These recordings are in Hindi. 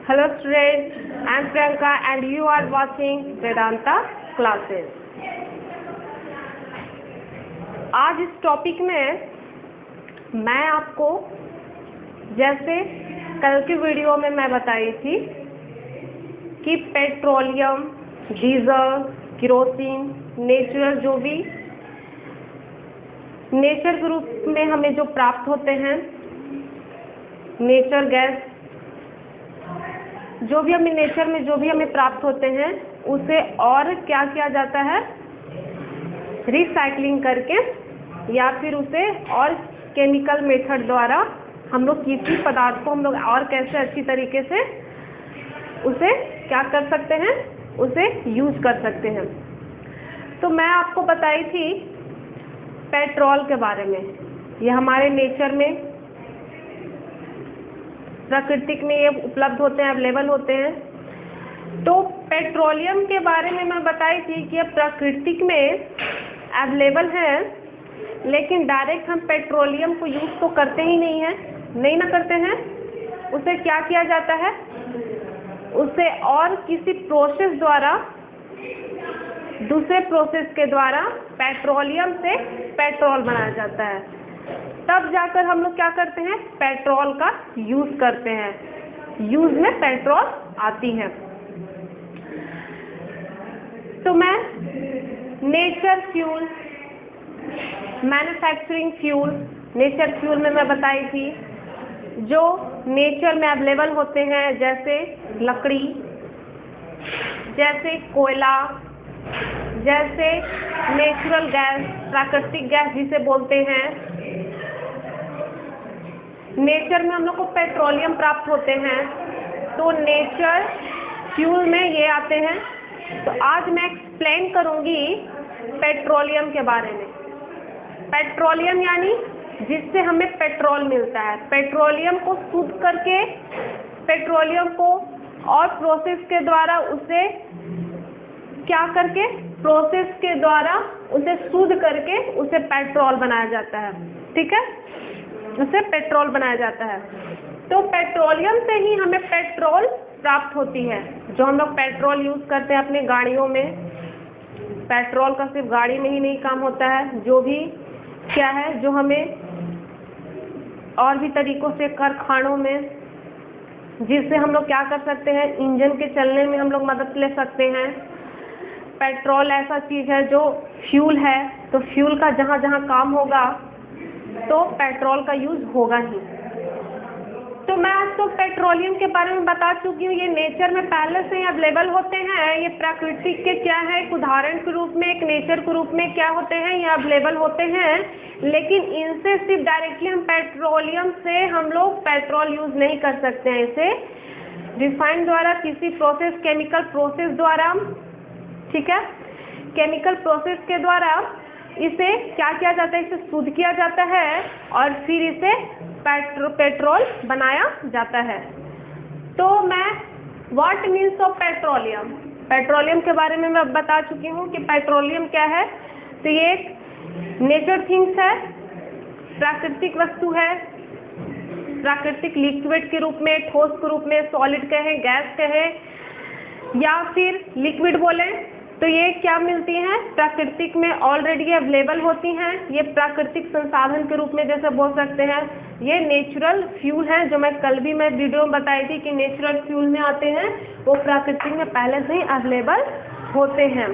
Hello students, I am Priyanka and you are watching Vedanta classes. आज इस टॉपिक में मैं आपको जैसे कल की वीडियो में मैं बताई थी कि पेट्रोलियम, डीजल, केरोसिन, नेचुरल जो भी नेचर के रूप में हमें जो प्राप्त होते हैं, नेचर गैस, जो भी हमें नेचर में जो भी हमें प्राप्त होते हैं उसे और क्या किया जाता है, रिसाइकलिंग करके या फिर उसे और केमिकल मेथड द्वारा हम लोग किसी पदार्थ को हम लोग और कैसे अच्छी तरीके से उसे क्या कर सकते हैं, उसे यूज कर सकते हैं। तो मैं आपको बताई थी पेट्रोल के बारे में। ये हमारे नेचर में, प्राकृतिक में ये उपलब्ध होते हैं, अवेलेबल होते हैं। तो पेट्रोलियम के बारे में मैं बताई थी कि ये प्राकृतिक में अवेलेबल है, लेकिन डायरेक्ट हम पेट्रोलियम को यूज तो करते ही नहीं है, नहीं ना करते हैं। उसे क्या किया जाता है, उसे और किसी प्रोसेस द्वारा, दूसरे प्रोसेस के द्वारा पेट्रोलियम से पेट्रोल बनाया जाता है। तब जाकर हम लोग क्या करते हैं, पेट्रोल का यूज करते हैं, यूज में पेट्रोल आती है। तो मैं nature fuel, manufacturing fuel, nature fuel में मैं बताई थी जो नेचर में अवेलेबल होते हैं, जैसे लकड़ी, जैसे कोयला, जैसे नेचुरल गैस, प्राकृतिक गैस जिसे बोलते हैं। नेचर में हम लोग को पेट्रोलियम प्राप्त होते हैं, तो नेचर फ्यूल में ये आते हैं। तो आज मैं एक्सप्लेन करूंगी पेट्रोलियम के बारे में। पेट्रोलियम यानी जिससे हमें पेट्रोल मिलता है। पेट्रोलियम को शुद्ध करके, पेट्रोलियम को और प्रोसेस के द्वारा उसे क्या करके, प्रोसेस के द्वारा उसे शुद्ध करके उसे पेट्रोल बनाया जाता है। ठीक है, उसे पेट्रोल बनाया जाता है। तो पेट्रोलियम से ही हमें पेट्रोल प्राप्त होती है, जो हम लोग पेट्रोल यूज करते हैं अपने गाड़ियों में। पेट्रोल का सिर्फ गाड़ी में ही नहीं काम होता है, जो भी क्या है, जो हमें और भी तरीकों से कारखानों में, जिससे हम लोग क्या कर सकते हैं, इंजन के चलने में हम लोग मदद ले सकते हैं। पेट्रोल ऐसा चीज है जो फ्यूल है, तो फ्यूल का जहाँ जहाँ काम होगा तो पेट्रोल का यूज होगा ही। तो मैं आज तो पेट्रोलियम के बारे में बता चुकी हूँ। ये नेचर में पहले से ही अवेलेबल होते हैं। ये प्राकृतिक के क्या है, एक उदाहरण के रूप में, एक नेचर के रूप में क्या होते हैं, ये अवेलेबल होते हैं। लेकिन इनसे सिर्फ डायरेक्टली हम पेट्रोलियम से हम लोग पेट्रोल यूज नहीं कर सकते हैं। इसे रिफाइन द्वारा, किसी प्रोसेस, केमिकल प्रोसेस द्वारा, ठीक है, केमिकल प्रोसेस के द्वारा इसे क्या किया जाता है, इसे शुद्ध किया जाता है और फिर इसे पेट्रोल बनाया जाता है। तो मैं what means of petroleum, petroleum के बारे में मैं बता चुकी हूँ कि पेट्रोलियम क्या है। तो ये एक नेचर थिंग्स है, प्राकृतिक वस्तु है, प्राकृतिक लिक्विड के रूप में, ठोस के रूप में, सॉलिड कहें, गैस कहें या फिर लिक्विड बोलें, तो ये क्या मिलती हैं, प्राकृतिक में ऑलरेडी अवेलेबल होती हैं। ये प्राकृतिक संसाधन के रूप में जैसे बोल सकते हैं। ये नेचुरल फ्यूल हैं, जो मैं कल भी मैं वीडियो में बताई थी कि नेचुरल फ्यूल में आते हैं, वो प्राकृतिक में पहले से ही अवेलेबल होते हैं।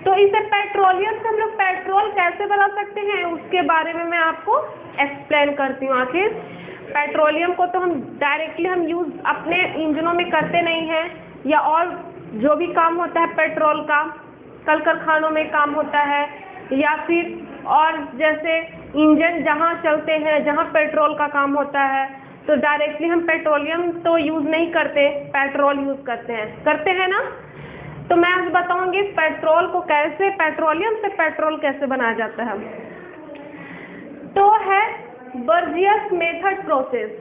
तो इसे पेट्रोलियम से हम लोग पेट्रोल कैसे बना सकते हैं, उसके बारे में मैं आपको एक्सप्लेन करती हूँ। आखिर पेट्रोलियम को तो हम डायरेक्टली हम यूज अपने इंजनों में करते नहीं हैं, या और जो भी काम होता है पेट्रोल का कल कारखानों में काम होता है, या फिर और जैसे इंजन जहाँ चलते हैं, जहाँ पेट्रोल का काम होता है, तो डायरेक्टली हम पेट्रोलियम तो यूज नहीं करते, पेट्रोल यूज करते हैं ना। तो मैं आज बताऊंगी पेट्रोल को कैसे, पेट्रोलियम से पेट्रोल कैसे बनाया जाता है। तो है बर्जियस मेथड प्रोसेस।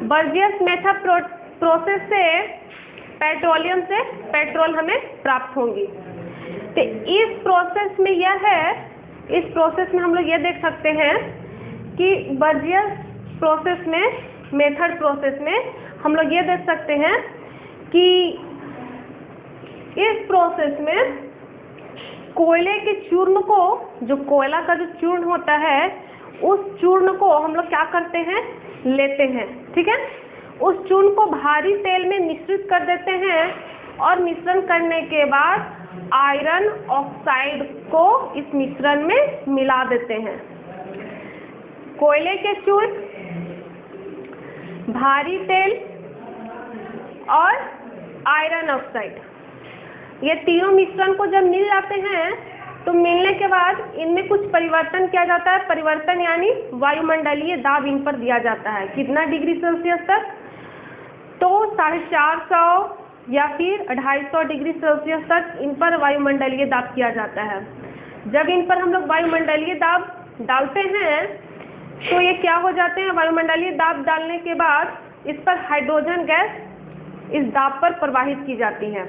बर्जियस मेथड प्रोसेस से पेट्रोलियम से पेट्रोल हमें प्राप्त होंगी। तो इस प्रोसेस में यह है, इस प्रोसेस में हम लोग ये देख सकते हैं कि बर्जियस प्रोसेस में, मेथड प्रोसेस में हम लोग ये देख सकते हैं कि इस प्रोसेस में कोयले के चूर्ण को, जो कोयला का जो चूर्ण होता है, उस चूर्ण को हम लोग क्या करते हैं, लेते हैं। ठीक है, उस चूर्ण को भारी तेल में मिश्रित कर देते हैं और मिश्रण करने के बाद आयरन ऑक्साइड को इस मिश्रण में मिला देते हैं। कोयले के चूर्ण, भारी तेल और आयरन ऑक्साइड, ये तीनों मिश्रण को जब मिल जाते हैं तो मिलने के बाद इनमें कुछ परिवर्तन किया जाता है। परिवर्तन यानी वायुमंडलीय दाब इन पर दिया जाता है। कितना डिग्री सेल्सियस तक? तो 450 या फिर 250 डिग्री सेल्सियस तक इन पर वायुमंडलीय दाब किया जाता है। जब इन पर हम लोग वायुमंडलीय दाब डालते हैं तो ये क्या हो जाते हैं, वायुमंडलीय दाब डालने के बाद इस पर हाइड्रोजन गैस इस दाब पर प्रवाहित की जाती है।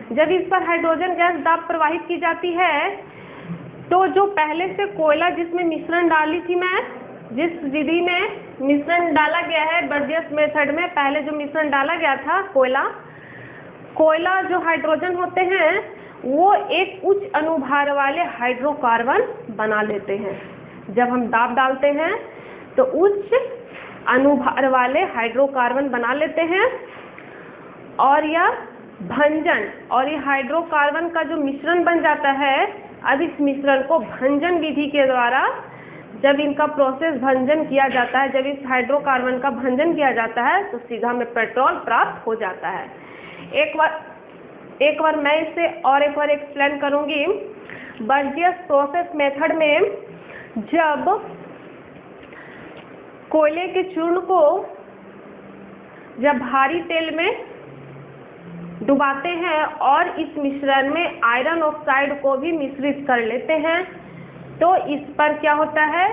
जब इस पर हाइड्रोजन गैस दाब प्रवाहित की जाती है तो जो पहले से कोयला जिसमें मिश्रण डाली थी मैं, जिस विधि में मिश्रण डाला गया है बर्जियस मेथड में, पहले जो मिश्रण डाला गया था कोयला जो हाइड्रोजन होते हैं वो एक उच्च अनुभार वाले हाइड्रोकार्बन बना लेते हैं। जब हम दाब डालते हैं तो उच्च अनुभार वाले हाइड्रोकार्बन बना लेते हैं और यह भंजन, और ये हाइड्रोकार्बन का जो मिश्रण बन जाता है, अब इस मिश्रण को भंजन विधि के द्वारा जब इनका प्रोसेस भंजन किया जाता है, जब इस हाइड्रोकार्बन का भंजन किया जाता है तो सीधा में पेट्रोल प्राप्त हो जाता है। एक बार मैं इसे और एक बार एक्सप्लेन करूंगी। बर्जियस प्रोसेस मेथड में जब कोयले के चूर्ण को जब भारी तेल में डुबाते हैं और इस मिश्रण में आयरन ऑक्साइड को भी मिश्रित कर लेते हैं तो इस पर क्या होता है,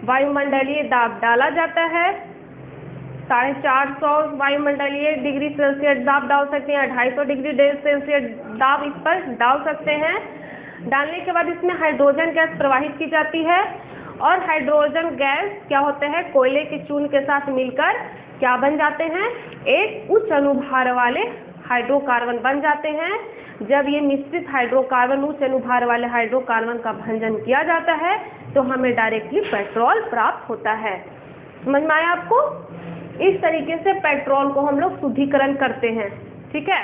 वायुमंडलीय दाब डाला जाता है। 450 वायुमंडलीय डिग्री सेल्सियस दाब डाल सकते हैं, 250 डिग्री सेल्सियस दाब इस पर डाल सकते हैं। डालने के बाद इसमें हाइड्रोजन गैस प्रवाहित की जाती है और हाइड्रोजन गैस क्या होते हैं, कोयले के चूर्ण के साथ मिलकर क्या बन जाते हैं, एक उच्च अनुभार वाले हाइड्रोकार्बन बन जाते हैं। जब ये मिश्रित हाइड्रोकार्बन उच्च अनुभार वाले हाइड्रोकार्बन का भंजन किया जाता है तो हमें डायरेक्टली पेट्रोल प्राप्त होता है। समझ में आया आपको? इस तरीके से पेट्रोल को हम लोग शुद्धिकरण करते हैं। ठीक है,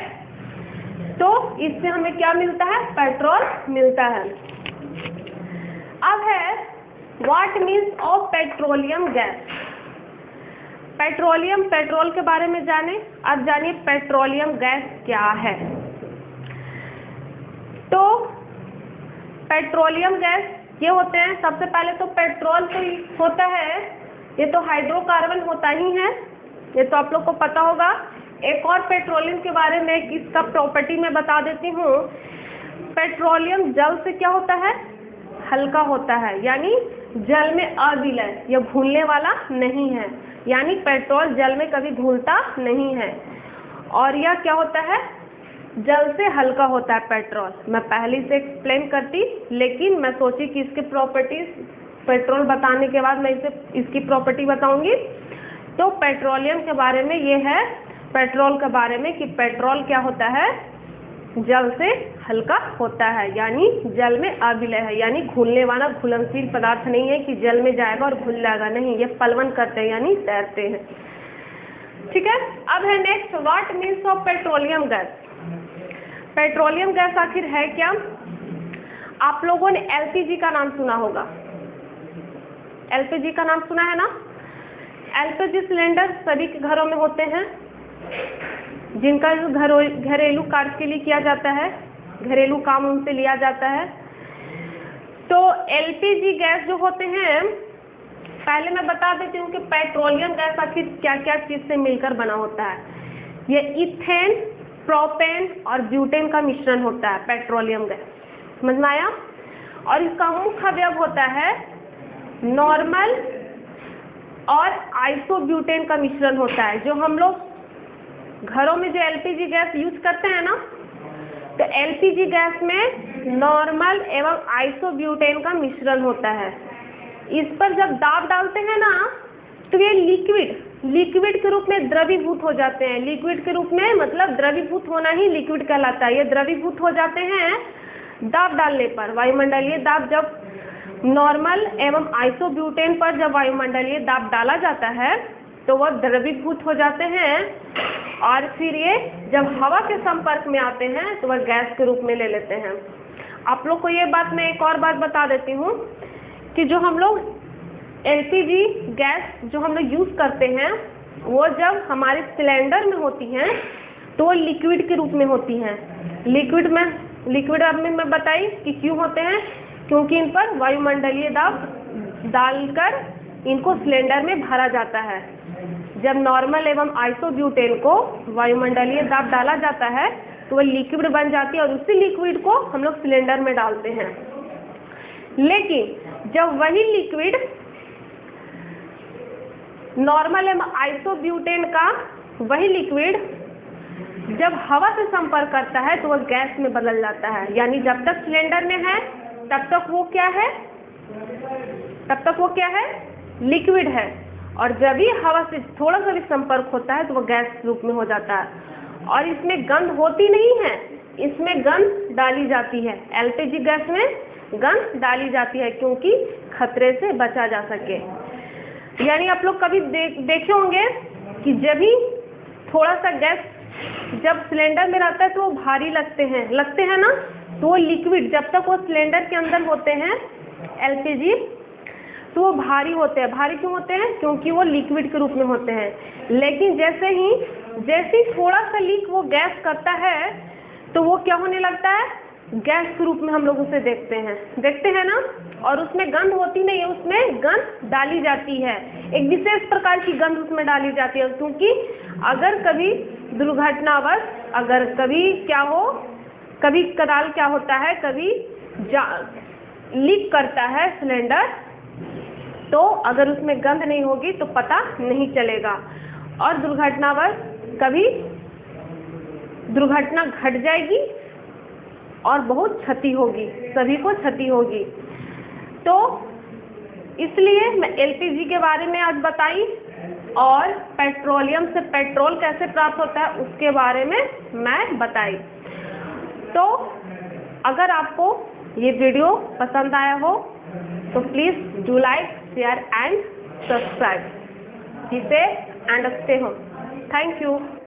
तो इससे हमें क्या मिलता है, पेट्रोल मिलता है। अब है what means of petroleum gas. Petrol के बारे में जाने। अब जानिए पेट्रोलियम गैस क्या है। तो पेट्रोलियम गैस ये होते हैं, सबसे पहले तो पेट्रोल तो होता है, ये तो हाइड्रोकार्बन होता ही है, ये तो आप लोग को पता होगा। एक और पेट्रोलियम के बारे में इसका प्रॉपर्टी मैं बता देती हूँ। पेट्रोलियम जल से क्या होता है, हल्का होता है, यानी जल में अविलय, यह घुलने वाला नहीं है, यानी पेट्रोल जल में कभी घुलता नहीं है। और यह क्या होता है, जल से हल्का होता है पेट्रोल। मैं पहले से एक्सप्लेन करती, लेकिन मैं सोची कि इसके प्रॉपर्टीज पेट्रोल बताने के बाद मैं इसकी प्रॉपर्टी बताऊंगी। तो पेट्रोलियम के बारे में ये है, पेट्रोल के बारे में कि पेट्रोल क्या होता है, जल से हल्का होता है, यानी जल में अविलय है, यानी घुलने वाला घुलनशील पदार्थ नहीं है कि जल में जाएगा और घुल जाएगा, नहीं, ये पलवन करते हैं यानी तैरते हैं। ठीक है, अब है next, what means of petroleum gas. Petroleum gas आखिर है क्या? आप लोगों ने एलपीजी का नाम सुना होगा, एलपीजी का नाम सुना है ना। एलपीजी सिलेंडर सभी के घरों में होते हैं, जिनका घरेलू कार्य के लिए किया जाता है, घरेलू काम उनसे लिया जाता है। तो एलपीजी गैस जो होते हैं, पहले मैं बता देती हूँ कि पेट्रोलियम गैस आखिर क्या क्या चीज से मिलकर बना होता है। ये इथेन, प्रोपेन और ब्यूटेन का मिश्रण होता है पेट्रोलियम गैस। समझ में आया? और इसका मुख्य अवयव होता है नॉर्मल और आइसोब्यूटेन का मिश्रण होता है। जो हम लोग घरों में जो एलपीजी गैस यूज करते हैं ना, तो एलपीजी गैस में नॉर्मल एवं आइसोब्यूटेन का मिश्रण होता है। इस पर जब दाब डालते हैं ना तो ये लिक्विड लिक्विड के रूप में द्रवीभूत हो जाते हैं। लिक्विड के रूप में मतलब द्रवीभूत होना ही लिक्विड कहलाता है। ये द्रवीभूत हो जाते हैं दाब डालने पर। वायुमंडलीय दाब जब नॉर्मल एवं आइसोब्यूटेन पर जब वायुमंडलीय दाब डाला जाता है तो वह द्रवीभूत हो जाते हैं और फिर ये जब हवा के संपर्क में आते हैं तो वह गैस के रूप में ले लेते हैं। आप लोग को ये बात मैं एक और बात बता देती हूँ कि जो हम लोग एलपीजी गैस जो हम लोग यूज़ करते हैं वो जब हमारे सिलेंडर में होती हैं तो वो लिक्विड के रूप में होती हैं। लिक्विड अब मैं बताई कि क्यों होते हैं, क्योंकि इन पर वायुमंडलीय दाब डालकर इनको सिलेंडर में भरा जाता है। जब नॉर्मल एवं आइसोब्यूटेन को वायुमंडलीय दाब डाला जाता है तो वह लिक्विड बन जाती है और उसी लिक्विड को हम लोग सिलेंडर में डालते हैं। लेकिन जब वही लिक्विड नॉर्मल एवं आइसोब्यूटेन का वही लिक्विड जब हवा से संपर्क करता है तो वह गैस में बदल जाता है। यानी जब तक सिलेंडर में है तब तक वो क्या है लिक्विड है, और जब भी हवा से थोड़ा सा भी संपर्क होता है तो वो गैस रूप में हो जाता है। और इसमें गंध होती नहीं है, इसमें गंध डाली जाती है। एलपीजी गैस में गंध डाली जाती है क्योंकि खतरे से बचा जा सके। यानी आप लोग कभी देखे होंगे कि जब भी थोड़ा सा गैस जब सिलेंडर में रहता है तो वो भारी लगते हैं ना, तो वो लिक्विड जब तक वो सिलेंडर के अंदर होते हैं एलपीजी तो वो भारी होते हैं। भारी क्यों होते हैं? क्योंकि वो लिक्विड के रूप में होते हैं। लेकिन जैसे ही थोड़ा सा लीक वो गैस करता है तो वो क्या होने लगता है, गैस के रूप में हम लोग उसे देखते हैं ना। और उसमें गंध होती नहीं है, उसमें गंध डाली जाती है, एक विशेष प्रकार की गंध उसमें डाली जाती है। क्योंकि अगर कभी दुर्घटनावश अगर कभी कदाल क्या होता है, कभी लीक करता है सिलेंडर, तो अगर उसमें गंध नहीं होगी तो पता नहीं चलेगा और दुर्घटनावश कभी दुर्घटना घट जाएगी और बहुत क्षति होगी, सभी को क्षति होगी। तो इसलिए मैं एलपीजी के बारे में आज बताई और पेट्रोलियम से पेट्रोल कैसे प्राप्त होता है उसके बारे में मैं बताई। तो अगर आपको ये वीडियो पसंद आया हो तो please do like, share and subscribe. जिसे and stay home. Thank you.